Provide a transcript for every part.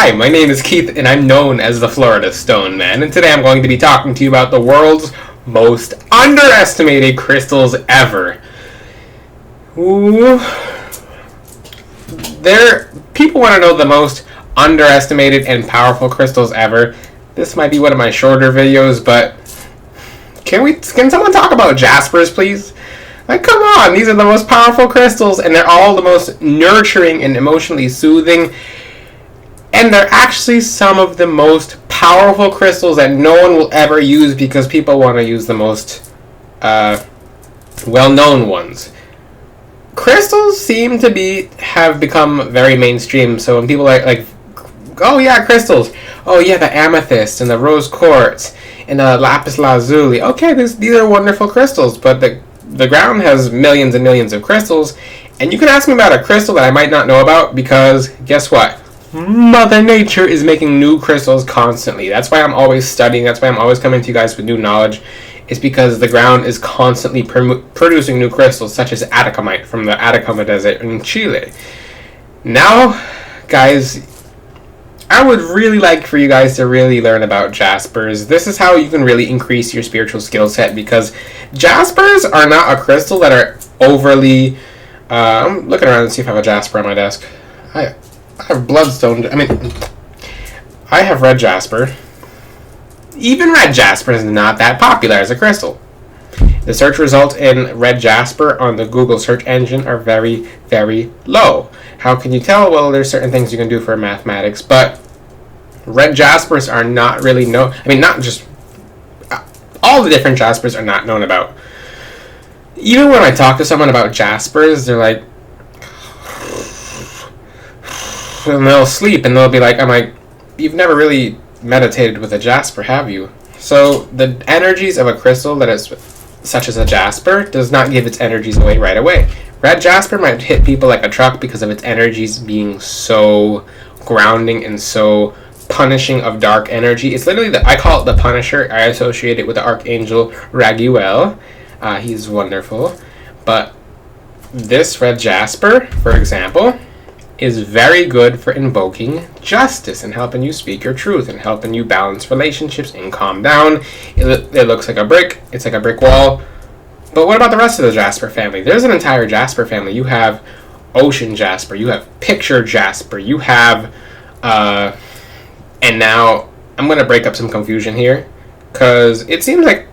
Hi, my name is Keith, and I'm known as the Florida Stone Man, and today I'm going to be talking to you about the world's most underestimated crystals ever. Ooh. People want to know the most underestimated and powerful crystals ever. This might be one of my shorter videos, but can someone talk about Jaspers, please? Like, come on, these are the most powerful crystals, and they're all the most nurturing and emotionally soothing. And they're actually some of the most powerful crystals that no one will ever use because people want to use the most well-known ones. Crystals seem to have become very mainstream. So when people are like, oh yeah, crystals. Oh yeah, the amethyst and the rose quartz and the lapis lazuli. Okay, these are wonderful crystals, but the ground has millions and millions of crystals. And you can ask me about a crystal that I might not know about because guess what? Mother Nature is making new crystals constantly. That's why I'm always studying. That's why I'm always coming to you guys with new knowledge. It's because the ground is constantly producing new crystals, such as Atacamite from the Atacama Desert in Chile. Now, guys, I would really like for you guys to really learn about Jaspers. This is how you can really increase your spiritual skill set, because Jaspers are not a crystal that are overly... I'm looking around to see if I have a Jasper on my desk. I have Bloodstone. I have Red Jasper. Even Red Jasper is not that popular as a crystal. The search results in Red Jasper on the Google search engine are very, very low. How can you tell? Well, there's certain things you can do for mathematics, but Red Jaspers are not really known. Not just... all the different Jaspers are not known about. Even when I talk to someone about Jaspers, they're like... and they'll sleep and they'll be like, I'm like, you've never really meditated with a Jasper, have you? So the energies of a crystal that is such as a Jasper does not give its energies away right away. Red Jasper might hit people like a truck because of its energies being so grounding and so punishing of dark energy. It's literally I call it the Punisher. I associate it with the Archangel Raguel. He's wonderful. But this Red Jasper, for example, is very good for invoking justice and helping you speak your truth and helping you balance relationships and calm down. It looks like a brick. It's like a brick wall. But what about the rest of the Jasper family? There's an entire Jasper family. You have Ocean Jasper. You have Picture Jasper. You have... and now I'm going to break up some confusion here, because it seems like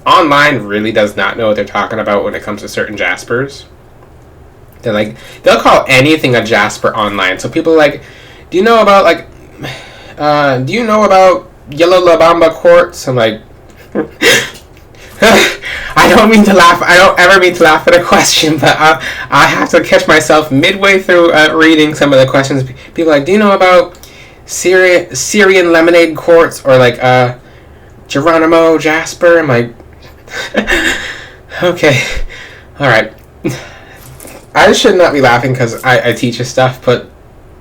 online really does not know what they're talking about when it comes to certain Jaspers. They'll call anything a Jasper online. So people are like, do you know about Yellow La Bamba quartz? I'm like, I don't mean to laugh. I don't ever mean to laugh at a question, but I have to catch myself midway through reading some of the questions. People are like, do you know about Syrian lemonade quartz or like Geronimo Jasper? I'm like, okay, all right. I should not be laughing because I teach you stuff, but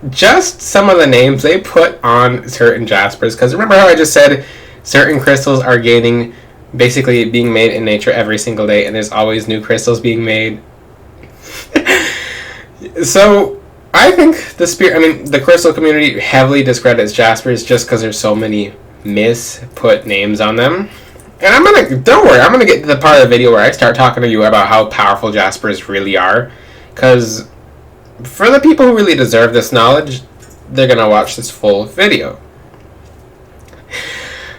just some of the names they put on certain Jaspers. Because remember how I just said certain crystals are basically being made in nature every single day, and there's always new crystals being made. So I think the crystal community heavily discredits Jaspers just because there's so many misput names on them. And don't worry, I'm gonna get to the part of the video where I start talking to you about how powerful Jaspers really are. Because for the people who really deserve this knowledge, they're going to watch this full video.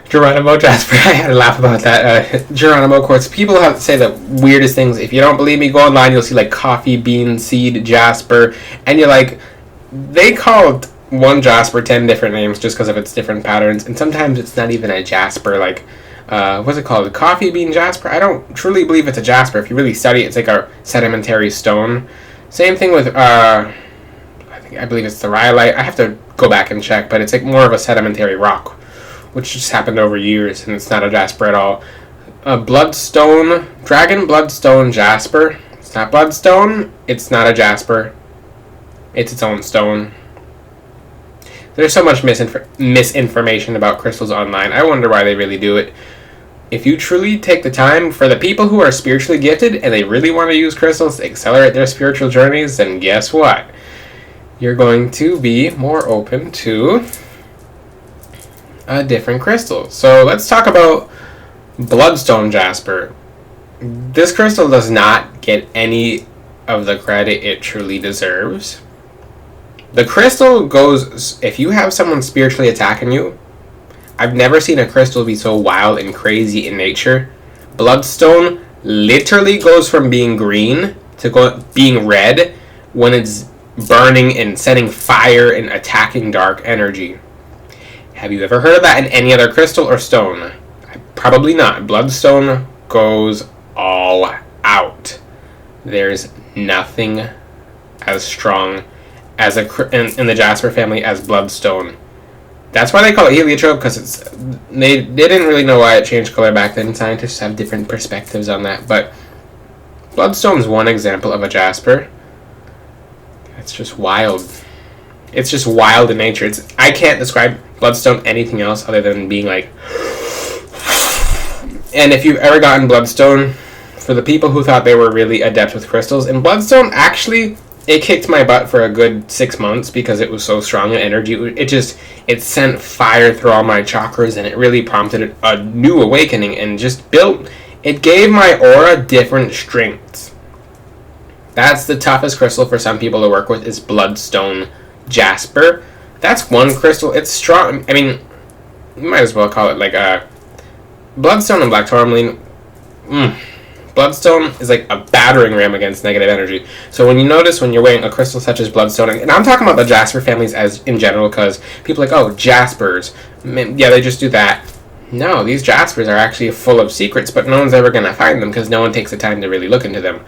Geronimo Jasper, I had to laugh about that. Geronimo quartz. People have to say the weirdest things. If you don't believe me, go online. You'll see like coffee bean seed Jasper. And you're like, they called one Jasper 10 different names just because of its different patterns. And sometimes it's not even a Jasper. Like, what's it called? Coffee bean Jasper? I don't truly believe it's a Jasper. If you really study it, it's like a sedimentary stone. Same thing with, I believe it's the rhyolite. I have to go back and check, but it's like more of a sedimentary rock, which just happened over years, and it's not a Jasper at all. Dragon Bloodstone Jasper. It's not Bloodstone. It's not a Jasper. It's its own stone. There's so much misinformation about crystals online. I wonder why they really do it. If you truly take the time, for the people who are spiritually gifted and they really want to use crystals to accelerate their spiritual journeys, then guess what? you're going to be more open to a different crystal. So let's talk about Bloodstone Jasper. This crystal does not get any of the credit it truly deserves. The crystal goes, if you have someone spiritually attacking you, I've never seen a crystal be so wild and crazy in nature. Bloodstone literally goes from being green to being red when it's burning and setting fire and attacking dark energy. Have you ever heard of that in any other crystal or stone? Probably not. Bloodstone goes all out. There's nothing as strong as in the Jasper family as Bloodstone. That's why they call it heliotrope, because they didn't really know why it changed color back then. Scientists have different perspectives on that, but Bloodstone is one example of a Jasper. It's just wild. It's just wild in nature. I can't describe Bloodstone anything else other than being like. And if you've ever gotten Bloodstone, for the people who thought they were really adept with crystals, and Bloodstone actually, it kicked my butt for a good 6 months because it was so strong in energy. It sent fire through all my chakras, and it really prompted a new awakening, and it gave my aura different strengths. That's the toughest crystal for some people to work with, is Bloodstone Jasper. That's one crystal. It's strong. I mean, you might as well call it like a Bloodstone and Black Tourmaline. Bloodstone is like a battering ram against negative energy. So when you're wearing a crystal such as Bloodstone, and I'm talking about the Jasper families as in general, because people are like, oh, Jaspers, yeah, they just do that. No, these Jaspers are actually full of secrets, but no one's ever going to find them because no one takes the time to really look into them.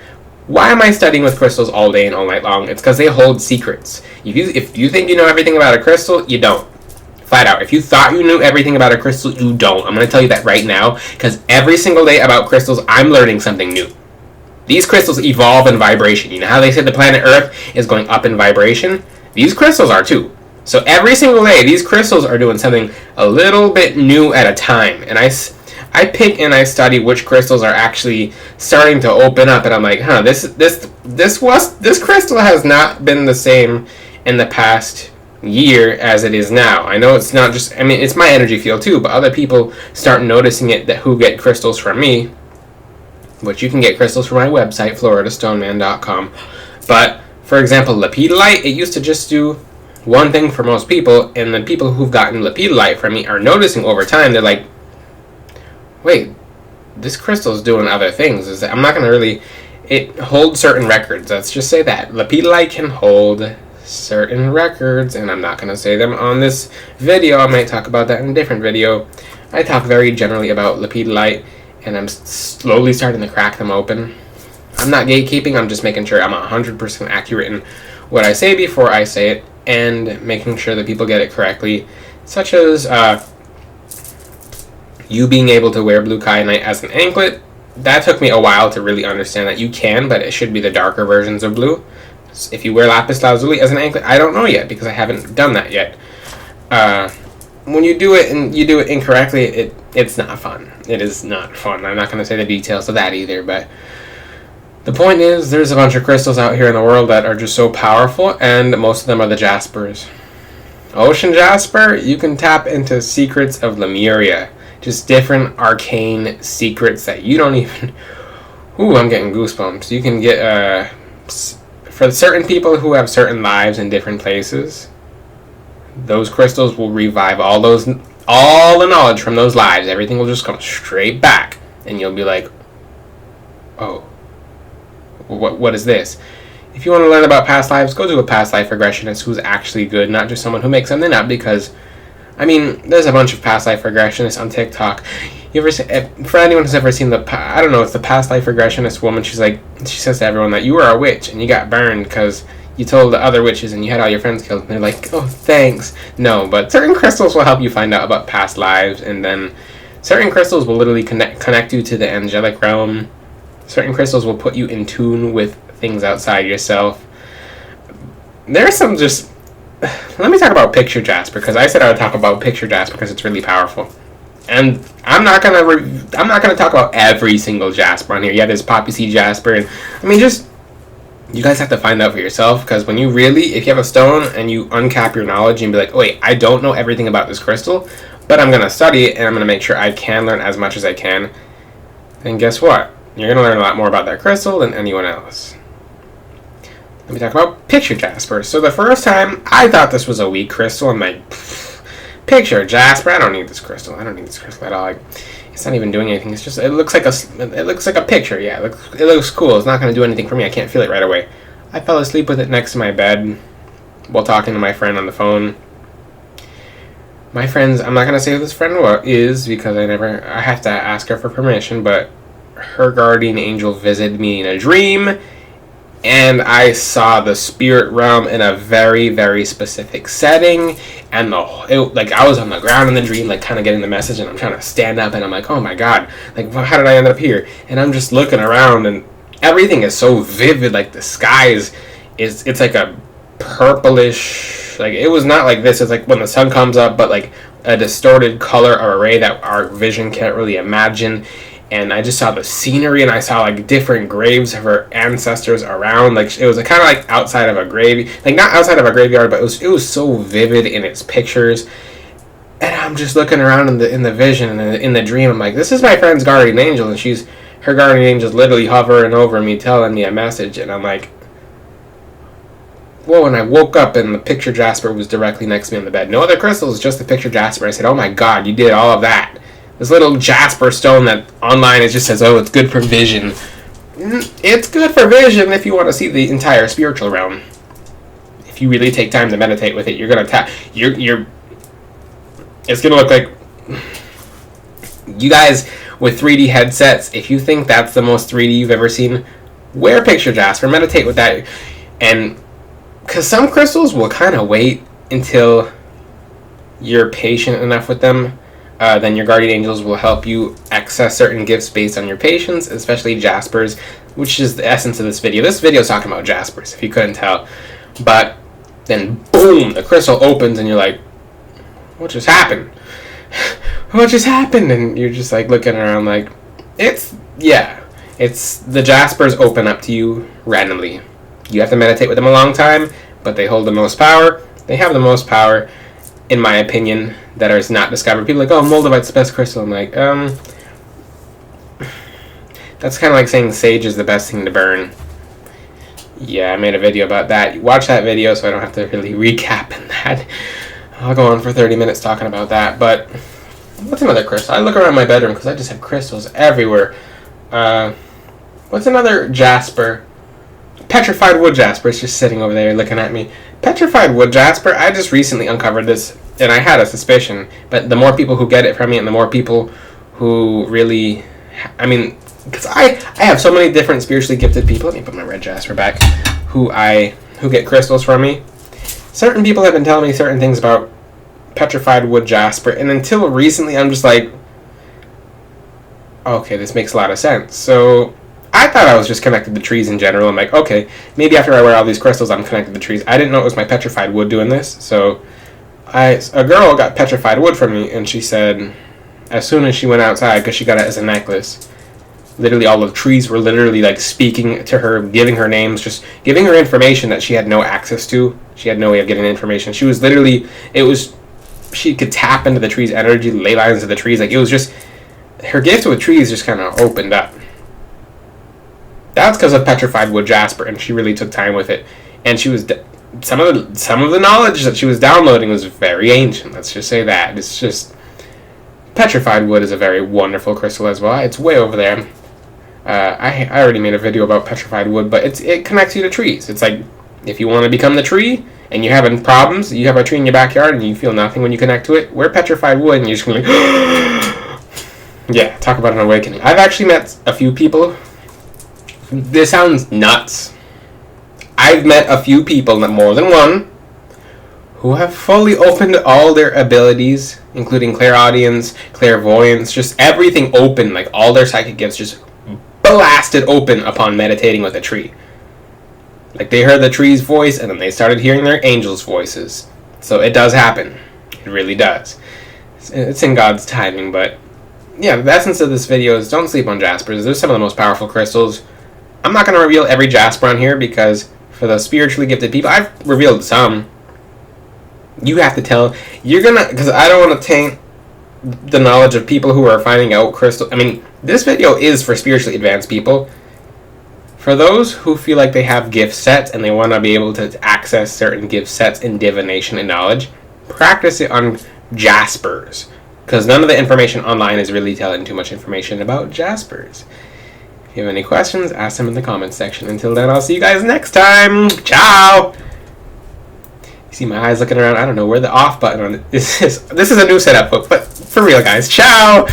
Why am I studying with crystals all day and all night long? It's because they hold secrets. If you think you know everything about a crystal, you don't. Flat out. If you thought you knew everything about a crystal, you don't. I'm going to tell you that right now, because every single day about crystals, I'm learning something new. These crystals evolve in vibration. You know how they said the planet Earth is going up in vibration? These crystals are too. So every single day, these crystals are doing something a little bit new at a time. And I pick and I study which crystals are actually starting to open up, and I'm like, this crystal has not been the same in the past year as it is now. I know it's not just, I mean, it's my energy field too, but other people start noticing it who get crystals from me, which you can get crystals from my website, floridastoneman.com. But for example, lepidolite, it used to just do one thing for most people, and the people who've gotten lepidolite from me are noticing over time, they're like, wait, this crystal's doing other things. I'm not going to really, it holds certain records. Let's just say that. Lepidolite can hold certain records, and I'm not going to say them on this video. I might talk about that in a different video. I talk very generally about lepidolite, and I'm slowly starting to crack them open. I'm not gatekeeping, I'm just making sure I'm 100% accurate in what I say before I say it, and making sure that people get it correctly, such as you being able to wear blue kyanite as an anklet. That took me a while to really understand that you can, but it should be the darker versions of blue. If you wear lapis lazuli as an anklet, I don't know yet because I haven't done that yet. When you do it and you do it incorrectly, it's not fun. It is not fun. I'm not going to say the details of that either, but the point is there's a bunch of crystals out here in the world that are just so powerful, and most of them are the Jaspers. Ocean Jasper, you can tap into secrets of Lemuria. Just different arcane secrets that you don't even... Ooh, I'm getting goosebumps. You can get... for certain people who have certain lives in different places, those crystals will revive all the knowledge from those lives. Everything will just come straight back, and you'll be like, oh, what is this? If you want to learn about past lives, go to a past life regressionist who's actually good, not just someone who makes something up, because I mean, there's a bunch of past life regressionists on TikTok. For anyone who's ever seen I don't know, it's the past life regressionist woman. She says to everyone that you were a witch and you got burned because you told the other witches and you had all your friends killed. And they're like, oh, thanks. No, but certain crystals will help you find out about past lives, and then certain crystals will literally connect you to the angelic realm. Certain crystals will put you in tune with things outside yourself. There's some just... Let me talk about Picture Jasper, because I said I would talk about Picture Jasper because it's really powerful. And I'm not gonna talk about every single Jasper on here. Yeah, there's Poppy Seed Jasper, and I mean, just You guys have to find out for yourself, because when you really, if you have a stone and you uncap your knowledge and be like, oh wait, I don't know everything about this crystal, but I'm going to study it and I'm going to make sure I can learn as much as I can, then guess what? You're going to learn a lot more about that crystal than anyone else. Let me talk about picture jasper. So the first time, I thought this was a weak crystal. I'm like, picture jasper? I don't need this crystal. I don't need this crystal at all. Like, it's not even doing anything. It's just, it looks like a picture. Yeah, it looks cool. It's not going to do anything for me. I can't feel it right away. I fell asleep with it next to my bed while talking to my friend on the phone. My friends, I'm not going to say who this friend is, because I have to ask her for permission, but her guardian angel visited me in a dream, and I saw the spirit realm in a very, very specific setting, and like I was on the ground in the dream, like kind of getting the message, and I'm trying to stand up, and I'm like, oh my god, like how did I end up here? And I'm just looking around, and everything is so vivid. Like the skies it's like a purplish, like it was not like this. It's like when the sun comes up, but like a distorted color or array that our vision can't really imagine. And I just saw the scenery, and I saw like different graves of her ancestors around. Like it was kind of like outside of a grave, like not outside of a graveyard, but it was so vivid in its pictures. And I'm just looking around in the vision and in the dream. I'm like, this is my friend's guardian angel, and her guardian angel's literally hovering over me, telling me a message. And I'm like, whoa! And I woke up, and the picture jasper was directly next to me on the bed. No other crystals, just the picture jasper. I said, oh my god, you did all of that. This little jasper stone that online it just says, oh, it's good for vision. It's good for vision if you want to see the entire spiritual realm. If you really take time to meditate with it, you're gonna it's gonna look like, you guys with 3D headsets, if you think that's the most 3D you've ever seen, wear picture jasper, meditate with that. And because some crystals will kind of wait until you're patient enough with them. Then your guardian angels will help you access certain gifts based on your patience, especially jaspers, which is the essence of this video. This video is talking about jaspers, if you couldn't tell. But then, boom, the crystal opens, and you're like, what just happened? What just happened? And you're just like looking around like, it's the jaspers open up to you randomly. You have to meditate with them a long time, but they hold the most power. They have the most power, in my opinion, that is not discovered. People are like, oh, Moldavite's the best crystal. I'm like, that's kind of like saying sage is the best thing to burn. Yeah, I made a video about that. Watch that video so I don't have to really recap in that. I'll go on for 30 minutes talking about that. But what's another crystal? I look around my bedroom because I just have crystals everywhere. What's another jasper? Petrified wood jasper. It's just sitting over there looking at me. Petrified wood jasper, I just recently uncovered this, and I had a suspicion, but the more people who get it from me, and the more people who really, I mean, because I have so many different spiritually gifted people, let me put my red jasper back, who get crystals from me. Certain people have been telling me certain things about petrified wood jasper, and until recently I'm just like, okay, this makes a lot of sense. So I thought I was just connected to trees in general. I'm like, okay, maybe after I wear all these crystals, I'm connected to trees. I didn't know it was my petrified wood doing this. So a girl got petrified wood from me, and she said, as soon as she went outside, because she got it as a necklace, literally all the trees were literally like speaking to her, giving her names, just giving her information that she had no access to. She had no way of getting information. She was literally, she could tap into the trees' energy, ley lines of the trees. Like, it was just, her gift with trees just kind of opened up. That's because of petrified wood jasper, and she really took time with it. And she was some of the knowledge that she was downloading was very ancient. Let's just say that. It's just, petrified wood is a very wonderful crystal as well. It's way over there. I already made a video about petrified wood, but it connects you to trees. It's like, if you want to become the tree and you're having problems, you have a tree in your backyard and you feel nothing when you connect to it, wear petrified wood and you're just going to be like, yeah, talk about an awakening. I've actually met a few people. This sounds nuts. I've met a few people, more than one, who have fully opened all their abilities, including clairaudience, clairvoyance, just everything open, like all their psychic gifts just blasted open upon meditating with a tree. Like, they heard the tree's voice and then they started hearing their angels' voices. So it does happen. It really does. It's in God's timing, but yeah, the essence of this video is don't sleep on jaspers. They're some of the most powerful crystals. I'm not going to reveal every Jasper on here because for the spiritually gifted people, I've revealed some. You have to tell. You're going to, because I don't want to taint the knowledge of people who are finding out crystal. I mean, this video is for spiritually advanced people. For those who feel like they have gift sets and they want to be able to access certain gift sets in divination and knowledge, practice it on Jaspers. Because none of the information online is really telling too much information about Jaspers. If you have any questions, ask them in the comments section. Until then, I'll see you guys next time. Ciao! You see my eyes looking around? I don't know where the off button on it. This is a new setup, but for real, guys. Ciao!